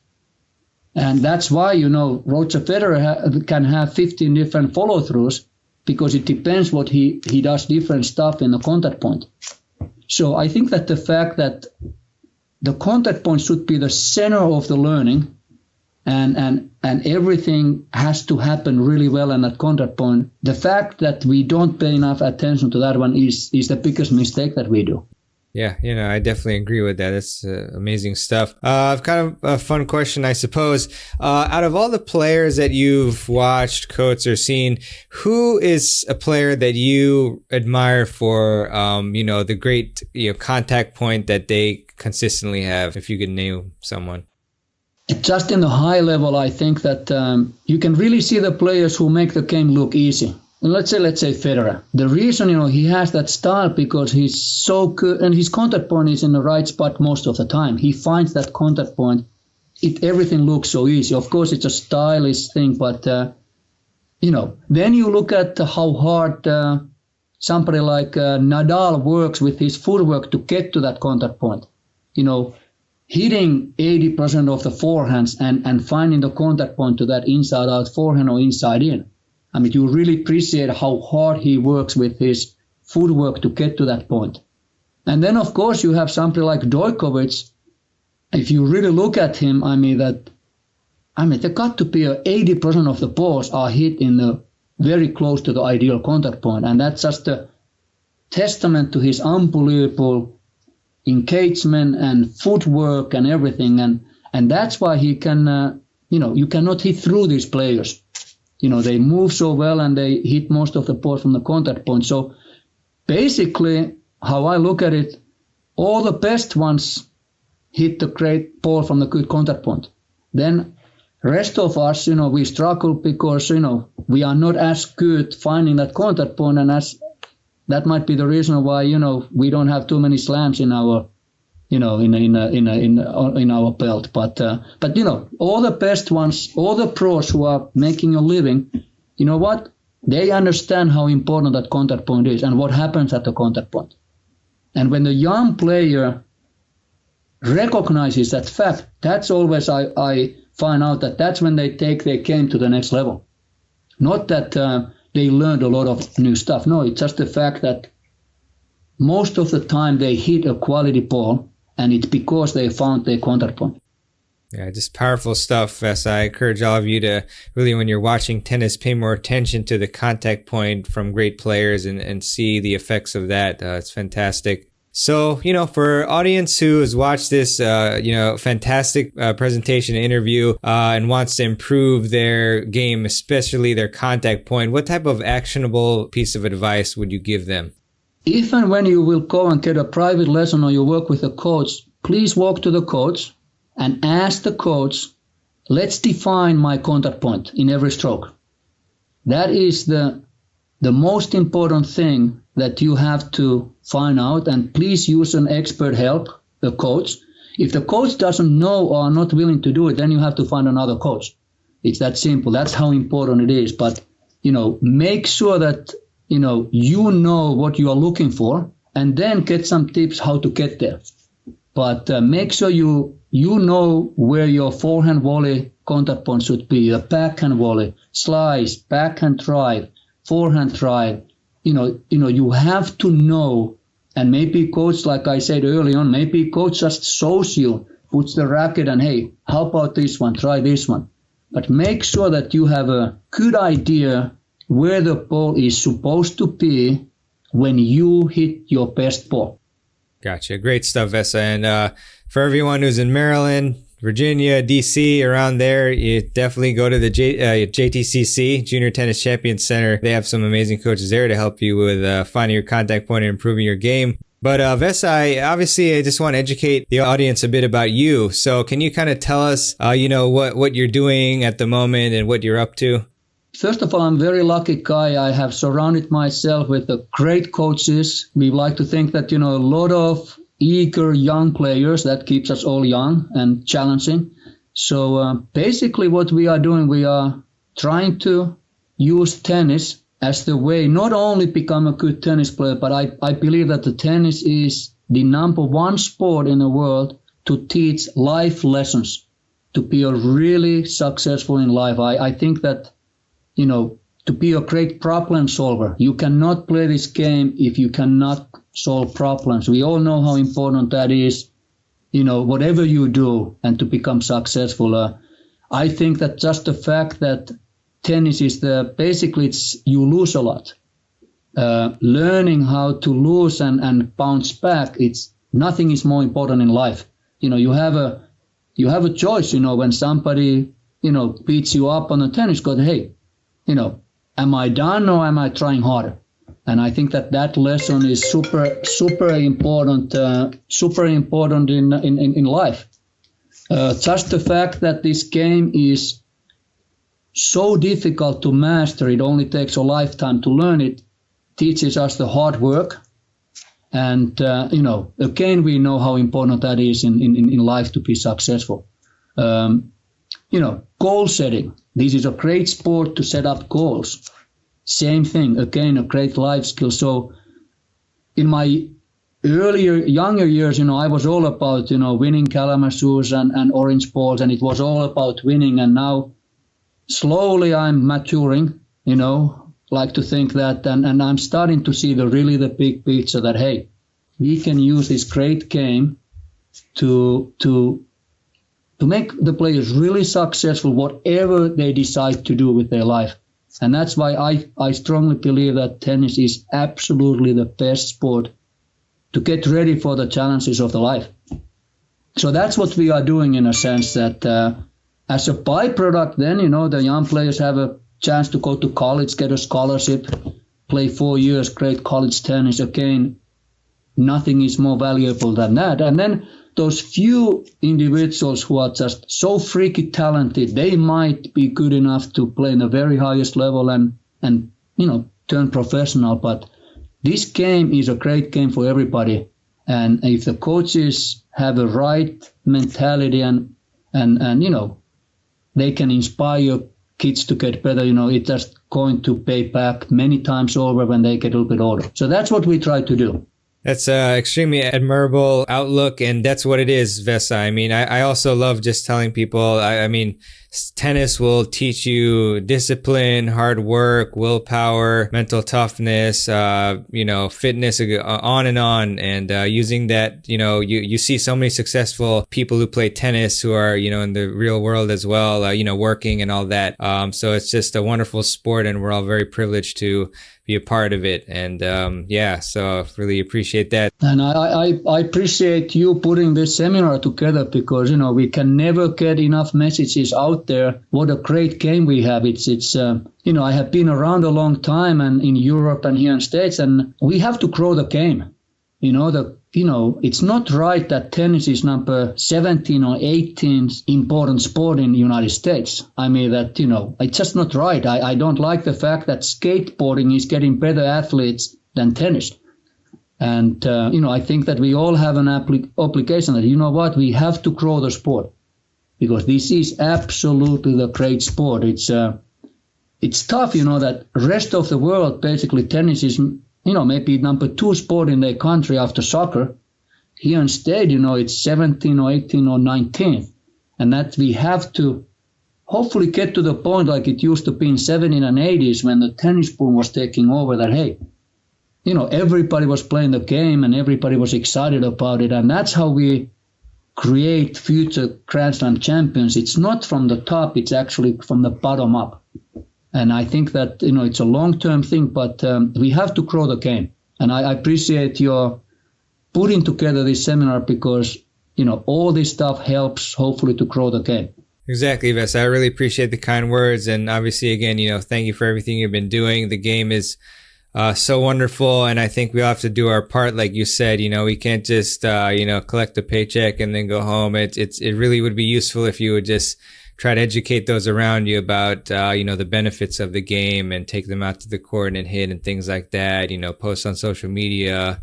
And that's why, Roger Federer can have 15 different follow-throughs, because it depends what he does different stuff in the contact point. So I think that the fact that the contact point should be the center of the learning, and everything has to happen really well in that contact point. The fact that we don't pay enough attention to that one is the biggest mistake that we do. Yeah, I definitely agree with that. It's amazing stuff. Kind of a fun question, I suppose. Out of all the players that you've watched, coached, or seen, who is a player that you admire for, the great, contact point that they consistently have, if you could name someone? Just in the high level, I think that you can really see the players who make the game look easy. Let's say Federer. The reason, he has that style because he's so good and his contact point is in the right spot most of the time. He finds that contact point. Everything looks so easy. Of course, it's a stylish thing, but, then you look at how hard somebody like Nadal works with his footwork to get to that contact point. Hitting 80% of the forehands and finding the contact point to that inside-out forehand or inside-in. I mean, you really appreciate how hard he works with his footwork to get to that point. And then, of course, you have somebody like Djokovic. If you really look at him, there got to be 80% of the balls are hit in the very close to the ideal contact point. And that's just a testament to his unbelievable engagement and footwork and everything. And that's why he can, you cannot hit through these players. They move so well and they hit most of the balls from the contact point. So basically, how I look at it, all the best ones hit the great ball from the good contact point. Then rest of us, we struggle because, we are not as good finding that contact point, and that might be the reason why, we don't have too many slams in our, in our belt. But all the best ones, all the pros who are making a living, you know what? They understand how important that contact point is and what happens at the contact point. And when the young player recognizes that fact, that's always I find out that that's when they take their game to the next level. Not that they learned a lot of new stuff. No, it's just the fact that most of the time they hit a quality ball, and it's because they found their contact point. Yeah, just powerful stuff, Vesa. I encourage all of you to really, when you're watching tennis, pay more attention to the contact point from great players and see the effects of that. It's fantastic. So, for audience who has watched this, fantastic presentation interview and wants to improve their game, especially their contact point, what type of actionable piece of advice would you give them? If and when you will go and get a private lesson or you work with a coach, please walk to the coach and ask the coach, let's define my contact point in every stroke. That is the most important thing that you have to find out, and please use an expert help, the coach. If the coach doesn't know or are not willing to do it, then you have to find another coach. It's that simple. That's how important it is. But, make sure that, you know what you are looking for, and then get some tips how to get there. But make sure you know where your forehand volley contact point should be, the backhand volley, slice, backhand drive, forehand drive. You have to know, and maybe coach, like I said early on, maybe coach just shows you, puts the racket and, hey, how about this one? Try this one. But make sure that you have a good idea where the ball is supposed to be when you hit your best ball. Gotcha. Great stuff, Vesa. And for everyone who's in Maryland, Virginia, DC, around there, you definitely go to the JTCC, Junior Tennis Champions Center. They have some amazing coaches there to help you with finding your contact point and improving your game. But Vesa, I just want to educate the audience a bit about you. So can you kind of tell us, what you're doing at the moment and what you're up to? First of all, I'm a very lucky guy. I have surrounded myself with great coaches. We like to think that, a lot of eager young players, that keeps us all young and challenging. So basically what we are doing, we are trying to use tennis as the way not only become a good tennis player, but I believe that the tennis is the number one sport in the world to teach life lessons, to be a really successful in life. I think that, to be a great problem solver, you cannot play this game if you cannot solve problems. We all know how important that is, whatever you do and to become successful. I think that just the fact that tennis is you lose a lot. Learning how to lose and bounce back, nothing is more important in life. You have a choice, when somebody, beats you up on the tennis court, hey, am I done or am I trying harder? And I think that lesson is super important in life. Just the fact that this game is so difficult to master, it only takes a lifetime to learn it, teaches us the hard work. And, again, we know how important that is in life to be successful. Goal setting. This is a great sport to set up goals. Same thing, again, a great life skill. So in my younger years, I was all about, winning Kalamazoos and orange balls, and it was all about winning. And now slowly I'm maturing, like to think that, and I'm starting to see the big picture that, hey, we can use this great game to make the players really successful, whatever they decide to do with their life. And that's why I strongly believe that tennis is absolutely the best sport to get ready for the challenges of the life. So that's what we are doing, in a sense that as a byproduct, then, the young players have a chance to go to college, get a scholarship, play 4 years, great college tennis. Again, nothing is more valuable than that. And then those few individuals who are just so freaky talented, they might be good enough to play in the very highest level and turn professional. But this game is a great game for everybody. And if the coaches have a right mentality and they can inspire kids to get better, it's just going to pay back many times over when they get a little bit older. So that's what we try to do. That's extremely admirable outlook, and that's what it is, Vesa. I mean, I also love just telling people, I mean, tennis will teach you discipline, hard work, willpower, mental toughness, fitness, on and on. And using that, you see so many successful people who play tennis who are, in the real world as well, working and all that. So it's just a wonderful sport, and we're all very privileged to be a part of it. And so really appreciate that. And I appreciate you putting this seminar together because, we can never get enough messages out there. What a great game we have. It's I have been around a long time and in Europe and here in States, and we have to grow the game. It's not right that tennis is number 17 or 18 important sport in the United States. I mean that, it's just not right. I don't like the fact that skateboarding is getting better athletes than tennis. And, I think that we all have an obligation that, we have to grow the sport because this is absolutely the great sport. It's tough, that rest of the world, basically tennis is, maybe number 2 sport in their country after soccer. Here in state, it's 17 or 18 or 19. And that we have to hopefully get to the point like it used to be in 70s and 80s when the tennis boom was taking over that, hey, everybody was playing the game and everybody was excited about it. And that's how we create future Grand Slam champions. It's not from the top, it's actually from the bottom up. And I think that, it's a long-term thing, but we have to grow the game. And I appreciate your putting together this seminar because, all this stuff helps hopefully to grow the game. Exactly, Vesa. I really appreciate the kind words. And obviously, again, thank you for everything you've been doing. The game is so wonderful. And I think we all have to do our part. Like you said, we can't just, collect a paycheck and then go home. It really would be useful if you would just try to educate those around you about, the benefits of the game and take them out to the court and hit and things like that, post on social media,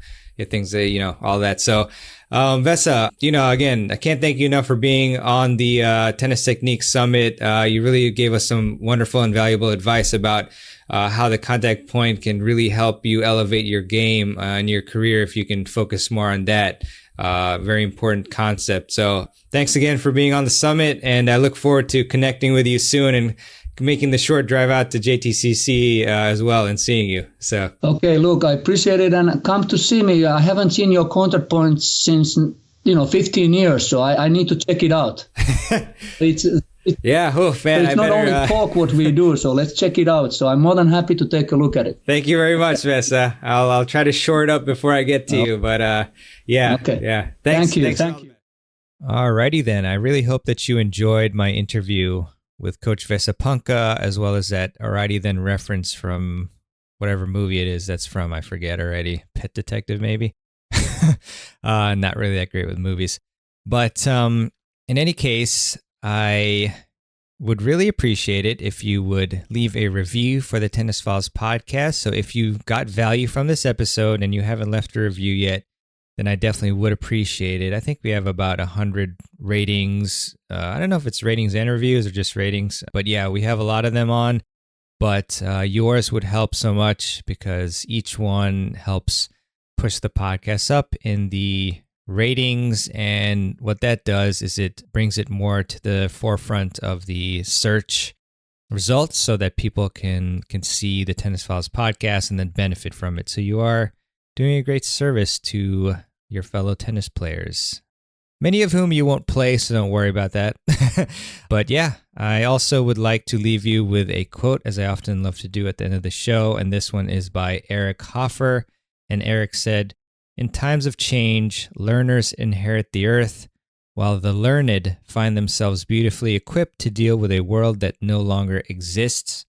things that, all that. So, Vesa, again, I can't thank you enough for being on the Tennis Technique Summit. You really gave us some wonderful and valuable advice about how the contact point can really help you elevate your game and your career if you can focus more on that. Very important concept. So thanks again for being on the summit, and I look forward to connecting with you soon and making the short drive out to JTCC as well and seeing you. So okay, look, I appreciate it, and come to see me. I haven't seen your contact points since 15 years, so I need to check it out. It's not only talk what we do, so let's check it out. So I'm more than happy to take a look at it. Thank you very much, Vesa. I'll try to short up before I get to you, but Okay. Yeah. Thanks. Thank you. Alrighty then. I really hope that you enjoyed my interview with Coach Vesa Ponkka, as well as that alrighty then reference from whatever movie it is that's from. I forget already. Pet Detective, maybe. Not really that great with movies, but in any case, I would really appreciate it if you would leave a review for the Tennis Files podcast. So if you got value from this episode and you haven't left a review yet, then I definitely would appreciate it. I think we have about 100 ratings. I don't know if it's ratings and reviews or just ratings, but yeah, we have a lot of them on. But yours would help so much because each one helps push the podcast up in the ratings, and what that does is it brings it more to the forefront of the search results so that people can see the Tennis Files podcast and then benefit from it. So you are doing a great service to your fellow tennis players, many of whom you won't play, so don't worry about that. But yeah, I also would like to leave you with a quote, as I often love to do at the end of the show, and this one is by Eric Hoffer, and Eric said, "In times of change, learners inherit the earth, while the learned find themselves beautifully equipped to deal with a world that no longer exists."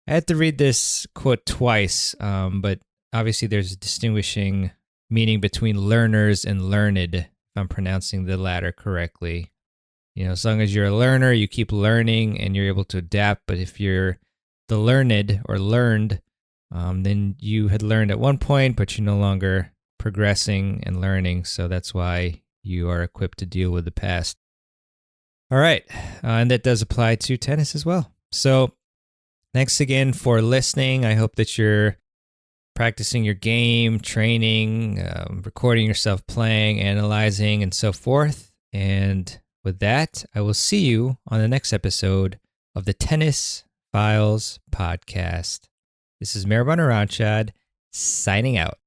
I had to read this quote twice, but obviously there's a distinguishing meaning between learners and learned, if I'm pronouncing the latter correctly. As long as you're a learner, you keep learning and you're able to adapt, but if you're the learned or learned, then you had learned at one point, but you're no longer progressing and learning, so that's why you are equipped to deal with the past. All right, and that does apply to tennis as well. So thanks again for listening. I hope that you're practicing your game, training, recording yourself playing, analyzing, and so forth. And with that, I will see you on the next episode of the Tennis Files podcast. This is Mehrbon Aranchad signing out.